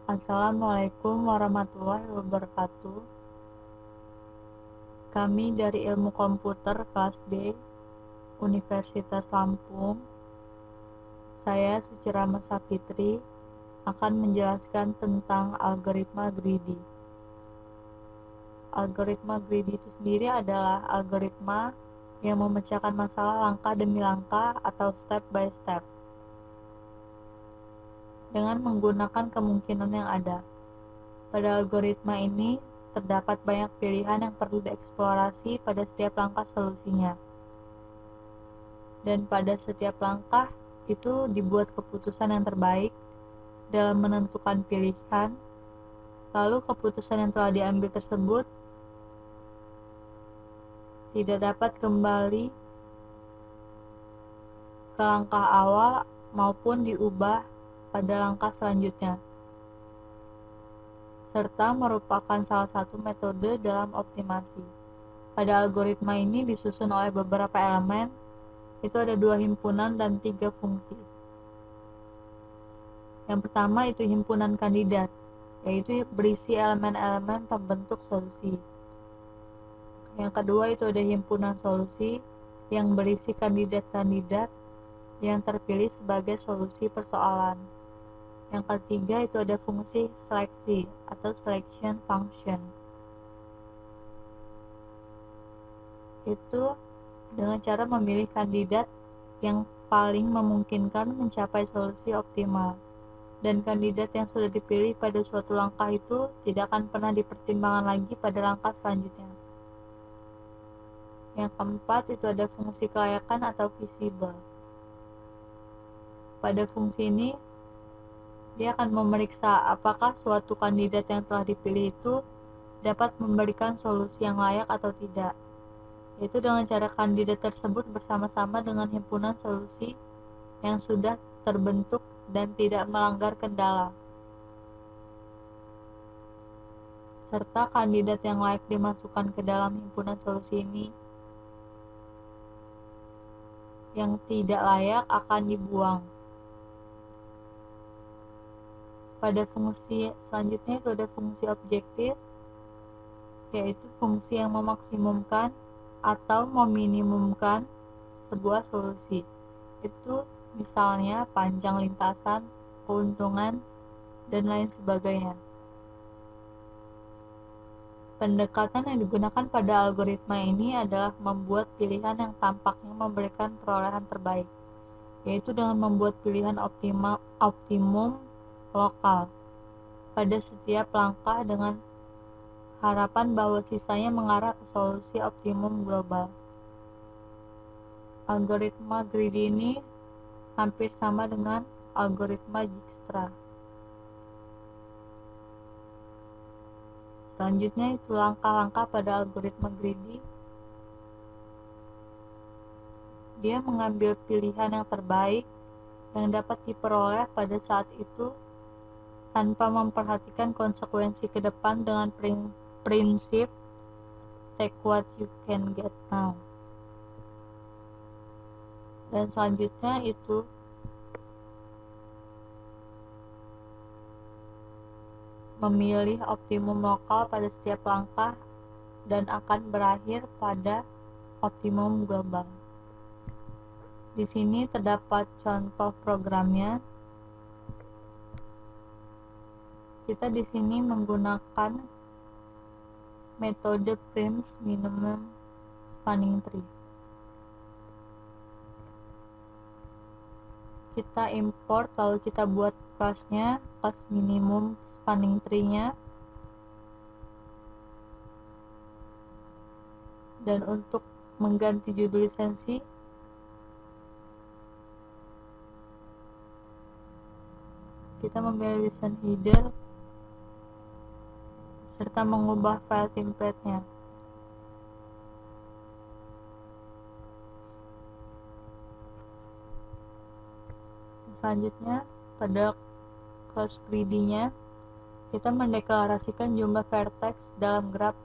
Assalamualaikum warahmatullahi wabarakatuh. Kami dari Ilmu Komputer kelas B, Universitas Lampung. Saya Sucirama Sapitri akan menjelaskan tentang algoritma greedy. Algoritma greedy itu sendiri adalah algoritma yang memecahkan masalah langkah demi langkah atau step by step dengan menggunakan kemungkinan yang ada. Pada algoritma ini terdapat banyak pilihan yang perlu dieksplorasi pada setiap langkah solusinya. Dan pada setiap langkah itu dibuat keputusan yang terbaik dalam menentukan pilihan. Lalu keputusan yang telah diambil tersebut tidak dapat kembali ke langkah awal maupun diubah pada langkah selanjutnya, serta merupakan salah satu metode dalam optimasi. Pada algoritma ini disusun oleh beberapa elemen, itu ada 2 himpunan dan 3 fungsi. Yang pertama itu himpunan kandidat, yaitu berisi elemen-elemen pembentuk solusi. Yang kedua itu ada himpunan solusi yang berisi kandidat-kandidat yang terpilih sebagai solusi persoalan. Yang ketiga itu ada fungsi seleksi atau selection function. Itu dengan cara memilih kandidat yang paling memungkinkan mencapai solusi optimal. Dan kandidat yang sudah dipilih pada suatu langkah itu tidak akan pernah dipertimbangkan lagi pada langkah selanjutnya. Yang keempat itu ada fungsi kelayakan atau visible. Pada fungsi ini dia akan memeriksa apakah suatu kandidat yang telah dipilih itu dapat memberikan solusi yang layak atau tidak, yaitu dengan cara kandidat tersebut bersama-sama dengan himpunan solusi yang sudah terbentuk dan tidak melanggar kendala, serta kandidat yang layak dimasukkan ke dalam himpunan solusi ini yang tidak layak akan dibuang. Pada fungsi selanjutnya itu ada fungsi objektif, yaitu fungsi yang memaksimumkan atau meminimumkan sebuah solusi. Itu misalnya panjang lintasan, keuntungan, dan lain sebagainya. Pendekatan yang digunakan pada algoritma ini adalah membuat pilihan yang tampaknya memberikan perolehan terbaik, yaitu dengan membuat pilihan optimum lokal pada setiap langkah dengan harapan bahwa sisanya mengarah ke solusi optimum global. Algoritma greedy ini hampir sama dengan algoritma Dijkstra. Selanjutnya itu langkah-langkah pada algoritma greedy. Dia mengambil pilihan yang terbaik yang dapat diperoleh pada saat itu tanpa memperhatikan konsekuensi ke depan dengan prinsip take what you can get now. Dan selanjutnya itu memilih optimum lokal pada setiap langkah dan akan berakhir pada optimum global. Di sini terdapat contoh programnya. Kita di sini menggunakan metode Prim's minimum spanning tree. Kita import lalu kita buat kelasnya, kelas minimum spanning tree-nya. Dan untuk mengganti judul lisensi, kita memilih license header serta mengubah file template-nya. Selanjutnya, pada class greedy-nya, kita mendeklarasikan jumlah vertex dalam graf.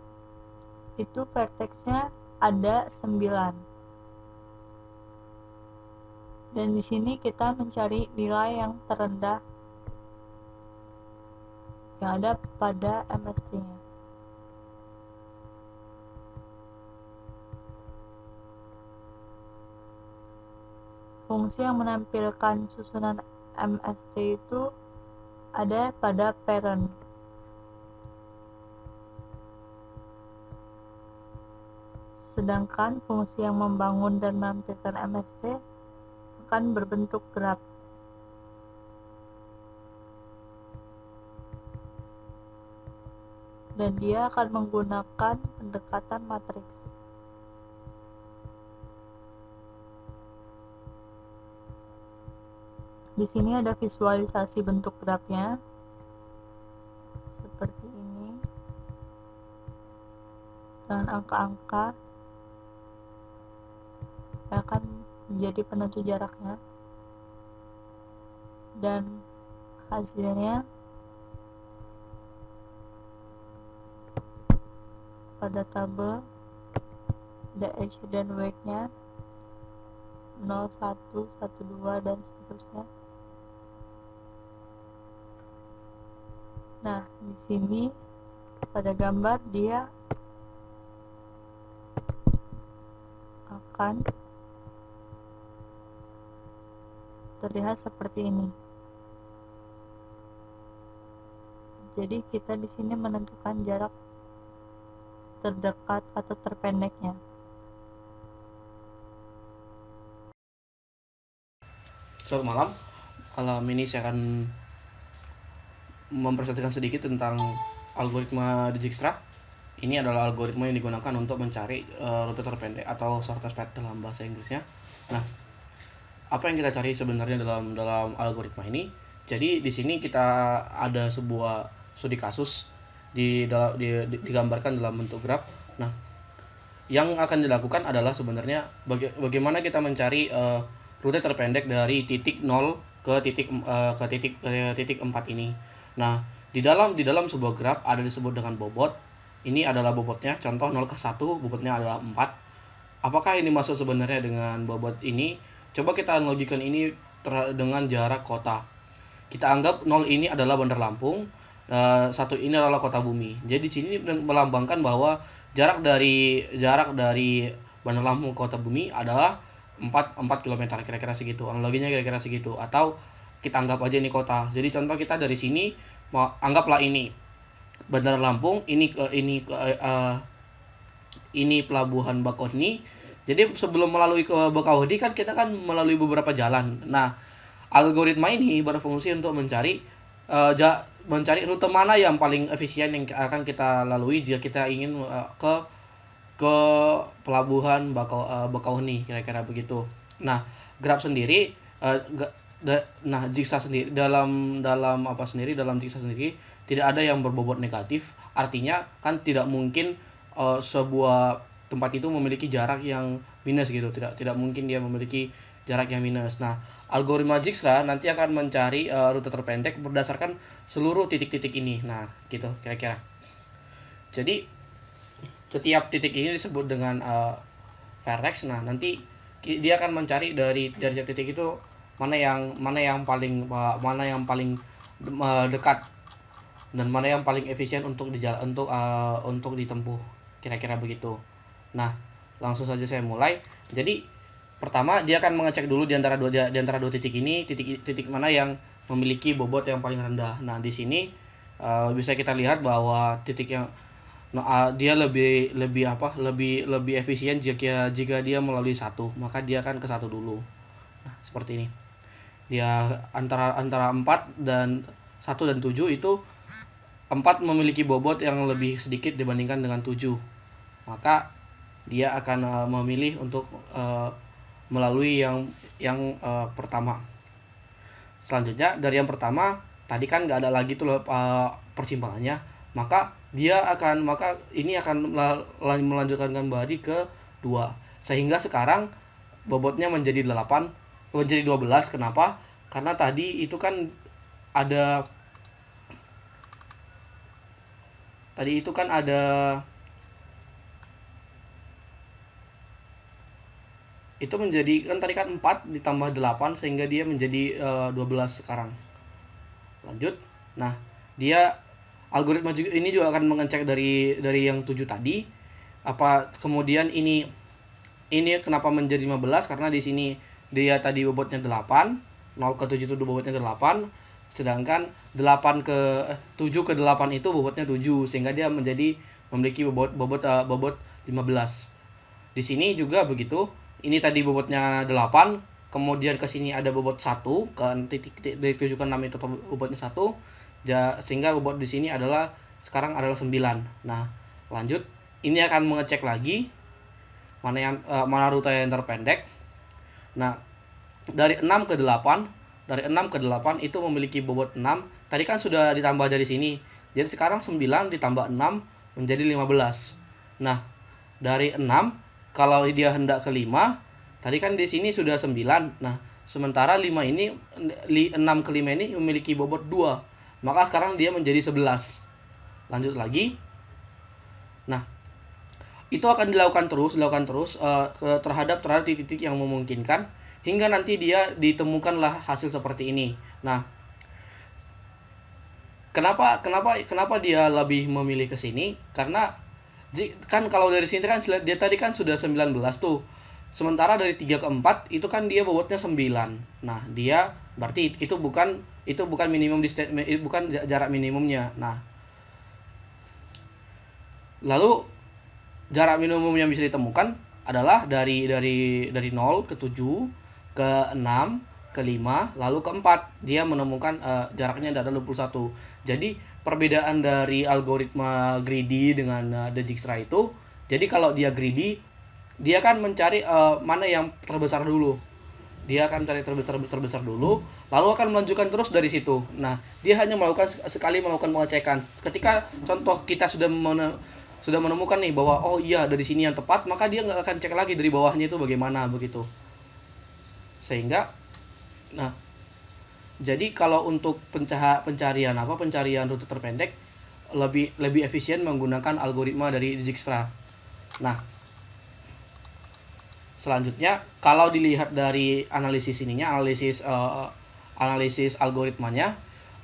Itu vertex-nya ada 9. Dan di sini kita mencari nilai yang terendah yang ada pada MST-nya. Fungsi yang menampilkan susunan MST itu ada pada parent. Sedangkan fungsi yang membangun dan menampilkan MST akan berbentuk graf. Dan dia akan menggunakan pendekatan matriks. Di sini ada visualisasi bentuk grafnya seperti ini dengan angka-angka yang akan menjadi penentu jaraknya, dan hasilnya pada tabel ada age dan weight-nya 0, 1, 1, 2 dan seterusnya. Nah, di sini pada gambar dia akan terlihat seperti ini. Jadi kita di sini menentukan jarak terdekat atau terpendeknya. Selamat malam. Malam ini saya akan mempresentasikan sedikit tentang algoritma Dijkstra. Ini adalah algoritma yang digunakan untuk mencari rute terpendek atau shortest path dalam bahasa Inggrisnya. Nah, apa yang kita cari sebenarnya dalam algoritma ini? Jadi di sini kita ada sebuah studi kasus digambarkan dalam bentuk graf. Nah, yang akan dilakukan adalah sebenarnya bagaimana kita mencari rute terpendek dari titik 0 ke titik 4 ini. Nah, di dalam sebuah graf ada disebut dengan bobot. Ini adalah bobotnya, contoh 0 ke 1 bobotnya adalah 4. Apakah ini masuk sebenarnya dengan bobot ini? Coba kita analogikan ini dengan jarak kota. Kita anggap 0 ini adalah Bandar Lampung, 1 ini adalah kota Bumi. Jadi di sini melambangkan bahwa jarak dari Bandar Lampung ke kota Bumi adalah 4 km, kira-kira segitu. Analoginya kira-kira segitu. Atau kita anggap aja ini kota. Jadi contoh kita dari sini anggaplah ini Bandar Lampung, ini pelabuhan Bakauheni. Jadi sebelum melalui ke Bakauheni kan kita kan melalui beberapa jalan. Nah, algoritma ini berfungsi untuk mencari rute mana yang paling efisien yang akan kita lalui jika kita ingin ke pelabuhan Bakauheni, kira-kira begitu. Nah, graf sendiri Dijkstra sendiri dalam Dijkstra sendiri tidak ada yang berbobot negatif. Artinya kan tidak mungkin sebuah tempat itu memiliki jarak yang minus gitu. Tidak mungkin dia memiliki jarak yang minus. Nah, algoritma Dijkstra nanti akan mencari rute terpendek berdasarkan seluruh titik-titik ini. Nah, gitu kira-kira. Jadi setiap titik ini disebut dengan vertex. Nah, nanti dia akan mencari dari setiap titik itu mana yang paling dekat dan mana yang paling efisien untuk ditempuh, kira-kira begitu. Nah, langsung saja saya mulai. Jadi pertama dia akan mengecek dulu di antara dua titik ini, titik mana yang memiliki bobot yang paling rendah. Nah, di sini bisa kita lihat bahwa titik yang dia lebih efisien jika dia melalui satu, maka dia akan ke satu dulu. Nah, seperti ini. Dia antara 4 dan 1 dan 7 itu 4 memiliki bobot yang lebih sedikit dibandingkan dengan 7. Maka dia akan memilih untuk melalui yang pertama. Selanjutnya dari yang pertama tadi kan nggak ada lagi tuh persimpangannya, maka ini akan melanjutkan kembali ke 2 sehingga sekarang bobotnya menjadi 12. Kenapa? Karena tadi itu kan ada itu menjadi kan tadi kan 4 ditambah 8 sehingga dia menjadi 12 sekarang. Lanjut. Nah, dia Algoritma ini juga akan mengecek dari yang 7 tadi, apa kemudian ini kenapa menjadi 15, karena di sini dia tadi bobotnya 8, 0 ke 7 itu bobotnya 8, sedangkan 7 ke 8 itu bobotnya 7, sehingga dia memiliki bobot 15. Di sini juga begitu. Ini tadi bobotnya 8, kemudian ke sini ada bobot 1, ke titik dari 7 ke 6 itu bobotnya 1. Sehingga bobot di sini sekarang adalah 9. Nah, lanjut. Ini akan mengecek lagi mana rute yang terpendek. Nah, dari 6 ke 8, itu memiliki bobot 6. Tadi kan sudah ditambah dari sini. Jadi sekarang 9 ditambah 6 menjadi 15. Nah, dari 6 kalau dia hendak ke 5, tadi kan di sini sudah 9. Nah, sementara 5 ini 6 ke 5 ini memiliki bobot 2. Maka sekarang dia menjadi 11. Lanjut lagi. Nah, itu akan dilakukan terus terhadap titik-titik yang memungkinkan hingga nanti dia ditemukanlah hasil seperti ini. Nah, kenapa dia lebih memilih ke sini? Karena kan kalau dari sini kan dia tadi kan sudah 19 tuh. Sementara dari 3 ke 4 itu kan dia bobotnya 9. Nah, dia berarti itu bukan minimum bukan jarak minimumnya. Nah, lalu jarak minimum yang bisa ditemukan adalah dari 0 ke 7 ke 6 ke 5 lalu ke 4. Dia menemukan jaraknya ada 21. Jadi perbedaan dari algoritma greedy dengan Dijkstra itu, jadi kalau dia greedy, dia akan mencari mana yang terbesar dulu. Dia akan cari terbesar dulu, lalu akan melanjutkan terus dari situ. Nah, dia hanya sekali melakukan pengecekan. Ketika contoh kita sudah menemukan nih bahwa oh iya dari sini yang tepat, maka dia nggak akan cek lagi dari bawahnya itu bagaimana begitu. Sehingga, nah, jadi kalau untuk pencarian rute terpendek lebih efisien menggunakan algoritma dari Dijkstra. Nah, selanjutnya kalau dilihat dari analisis algoritmanya,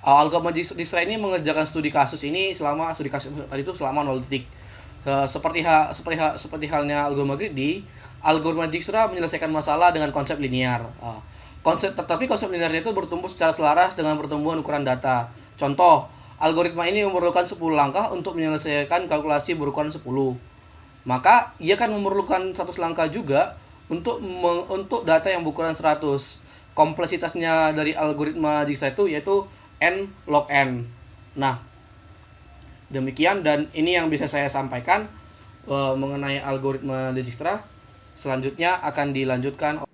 algoritma Dijkstra ini mengerjakan studi kasus tadi itu selama 0 detik. Seperti halnya algoritma greedy, algoritma Dijkstra menyelesaikan masalah dengan konsep linear. Tetapi konsep linearnya itu bertumbuh secara selaras dengan pertumbuhan ukuran data. Contoh, algoritma ini memerlukan 10 langkah untuk menyelesaikan kalkulasi berukuran 10. Maka ia akan memerlukan 100 langkah juga untuk data yang berukuran 100. Kompleksitasnya dari algoritma Dijkstra itu yaitu n log n. Nah, demikian, dan ini yang bisa saya sampaikan mengenai algoritma Dijkstra. Selanjutnya akan dilanjutkan.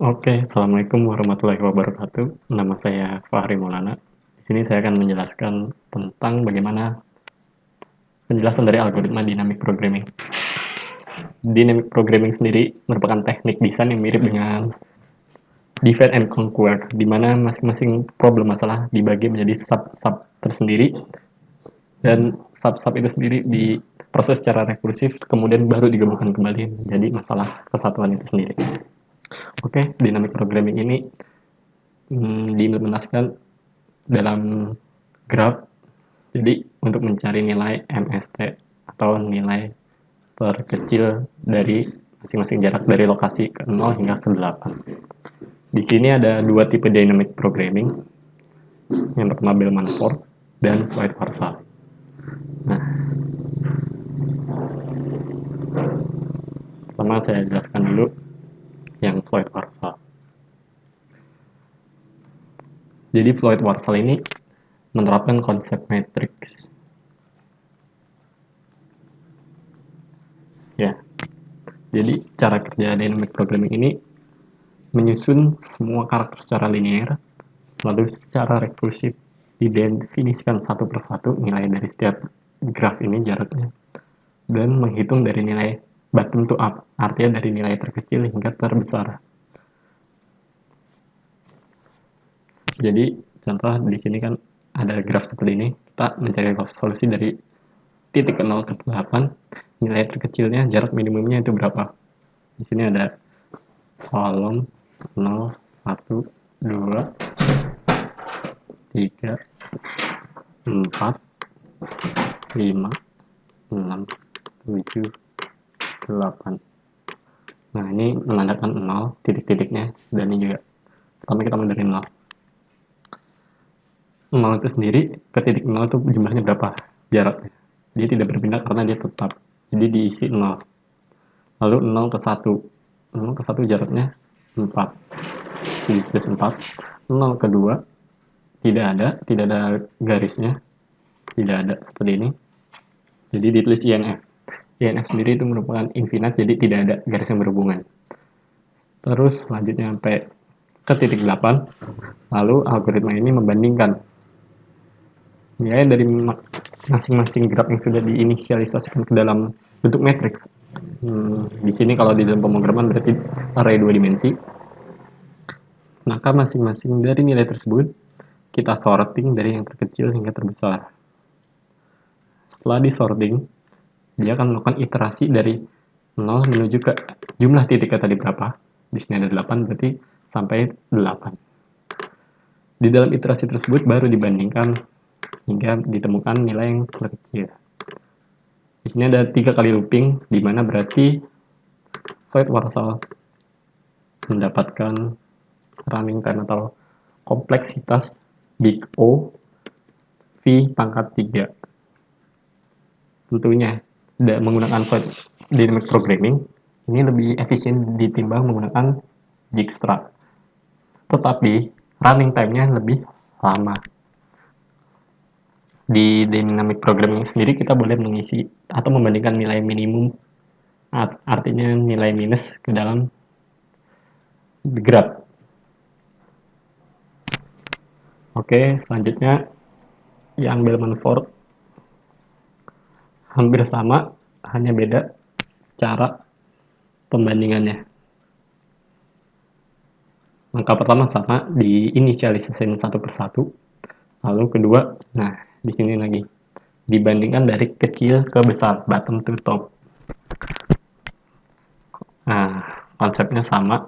Oke, Assalamualaikum warahmatullahi wabarakatuh. Nama saya Fahri Maulana. Di sini saya akan menjelaskan tentang bagaimana penjelasan dari algoritma dynamic programming. Dynamic programming sendiri merupakan teknik desain yang mirip dengan divide and conquer, di mana masing-masing problem masalah dibagi menjadi sub-sub tersendiri, dan sub-sub itu sendiri diproses secara rekursif, kemudian baru digabungkan kembali menjadi masalah kesatuan itu sendiri. Oke, dynamic programming ini diimplementasikan dalam graph. Jadi untuk mencari nilai MST atau nilai terkecil dari masing-masing jarak dari lokasi ke 0 hingga ke 8. Di sini ada dua tipe dynamic programming. Yang pertama Bellman-Ford dan Floyd-Warshall. Nah, pertama saya jelaskan dulu yang Floyd-Warshall. Jadi Floyd-Warshall ini menerapkan konsep matrix. Ya. Jadi cara kerja dynamic programming ini menyusun semua karakter secara linear, lalu secara rekursif didefinisikan satu persatu nilai dari setiap graf ini jaraknya, dan menghitung dari nilai bottom to up, artinya dari nilai terkecil hingga terbesar. Jadi contoh di sini kan ada graf seperti ini, kita mencari solusi dari titik ke 0 ke 8, nilai terkecilnya, jarak minimumnya itu berapa. Di sini ada kolom 0, 1, 2, 3, 4, 5, 6, 7, 8. Nah, ini menandakan 0 titik-titiknya, dan ini juga. Pertama kita mulai dari 0. 0 itu sendiri ke titik 0 itu jumlahnya berapa? Jaraknya. Dia tidak berpindah karena dia tetap. Jadi diisi 0. Lalu 0 ke 1. 0 ke 1 jaraknya 4. Jadi plus 4. 0 ke 2 tidak ada garisnya. Tidak ada seperti ini. Jadi ditulis INF. INF sendiri itu merupakan infinite, jadi tidak ada garis yang berhubungan. Terus selanjutnya sampai ke titik 8, lalu algoritma ini membandingkan nilai dari masing-masing graf yang sudah diinisialisasikan ke dalam bentuk matriks. Di sini kalau di dalam pemrograman berarti array 2 dimensi. Maka masing-masing dari nilai tersebut kita sorting dari yang terkecil hingga terbesar. Setelah disorting, dia akan melakukan iterasi dari 0 menuju ke jumlah titiknya tadi berapa. Di sini ada 8, berarti sampai 8. Di dalam iterasi tersebut baru dibandingkan hingga ditemukan nilai yang terkecil. Di sini ada 3 kali looping, di mana berarti void Warsaw mendapatkan running time atau kompleksitas big O V pangkat 3. Tentunya menggunakan void dynamic programming ini lebih efisien ditimbang menggunakan Dijkstra. Tetapi running time-nya lebih lama. Di dynamic programming sendiri kita boleh mengisi atau membandingkan nilai minimum, artinya nilai minus ke dalam graph. Oke, selanjutnya yang Bellman-Ford hampir sama, hanya beda cara pembandingannya. Langkah pertama sama, diinisialisasikan satu persatu. Lalu kedua, nah di sini lagi dibandingkan dari kecil ke besar, bottom to top. Nah, konsepnya sama,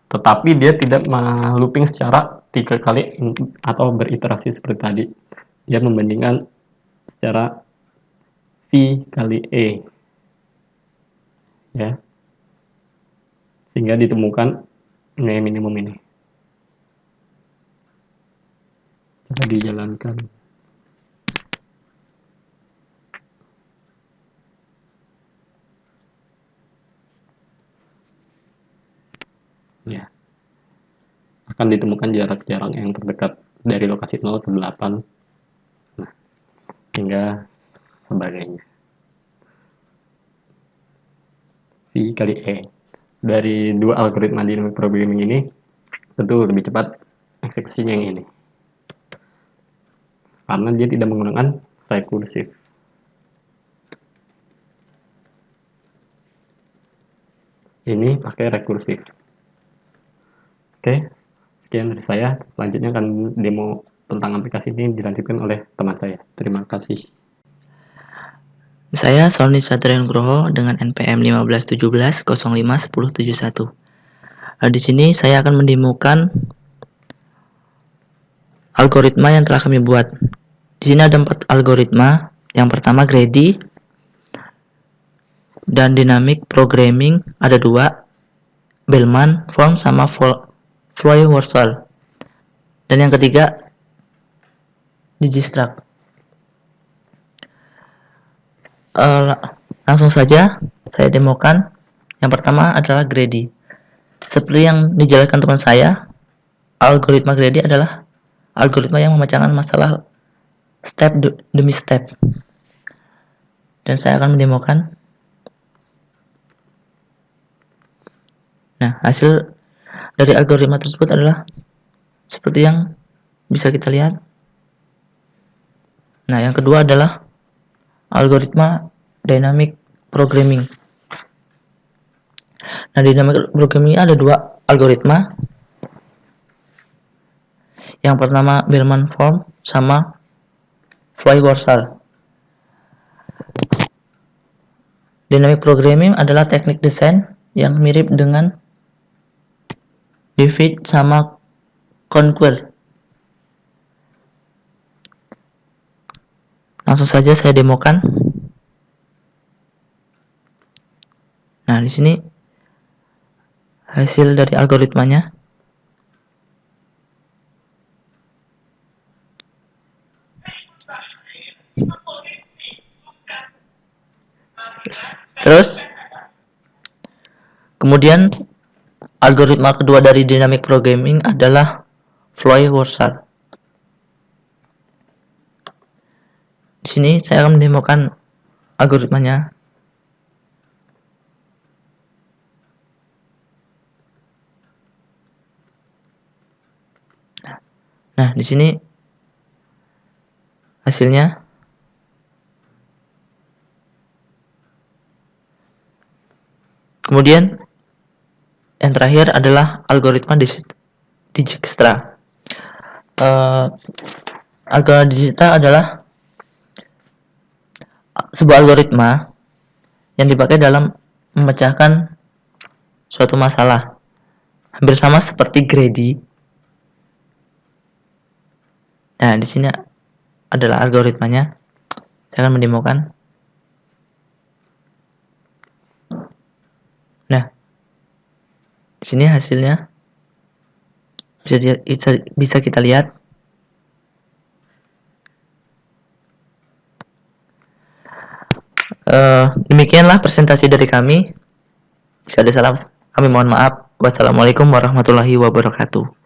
tetapi dia tidak looping secara 3 kali atau beriterasi seperti tadi. Dia membandingkan secara V kali E, ya, sehingga ditemukan nilai minimum ini. Coba dijalankan. Ya, akan ditemukan jarak-jarak yang terdekat dari lokasi 0 ke 8. Nah, hingga sebagainya. V kali E. Dari dua algoritma dynamic programming ini, tentu lebih cepat eksekusinya yang ini. Karena dia tidak menggunakan rekursif. Ini pakai rekursif. Oke, sekian dari saya. Selanjutnya akan demo tentang aplikasi ini dilanjutkan oleh teman saya. Terima kasih. Saya Sony Satrian Nugroho dengan NPM 1517051071. Di sini saya akan mendemokan algoritma yang telah kami buat. Di sini ada 4 algoritma. Yang pertama greedy dan dynamic programming ada 2, Bellman form sama Floyd-Warshall. Dan yang ketiga Dijkstra. Langsung saja saya demokan. Yang pertama adalah greedy. Seperti yang dijelaskan teman saya, algoritma greedy adalah algoritma yang memecahkan masalah step demi step. Dan saya akan mendemokan. Nah, hasil dari algoritma tersebut adalah seperti yang bisa kita lihat. Nah, yang kedua adalah algoritma dynamic programming. Nah, dynamic programming ada 2 algoritma. Yang pertama Bellman form sama Floyd-Warshall. Dynamic programming adalah teknik desain yang mirip dengan divide sama conquer. Langsung saja saya demokan. Nah, di sini hasil dari algoritmanya. Terus kemudian algoritma kedua dari dynamic programming adalah Floyd-Warshall. Di sini saya akan mendemokan algoritmanya. Nah, di sini hasilnya. Kemudian yang terakhir adalah algoritma Dijkstra. Algoritma Dijkstra adalah sebuah algoritma yang dipakai dalam memecahkan suatu masalah. Hampir sama seperti greedy. Nah, di sini adalah algoritmanya. Saya akan mendemokan. Nah, di sini hasilnya bisa kita lihat. Demikianlah presentasi dari kami. Jika ada salah, kami mohon maaf. Wassalamualaikum warahmatullahi wabarakatuh.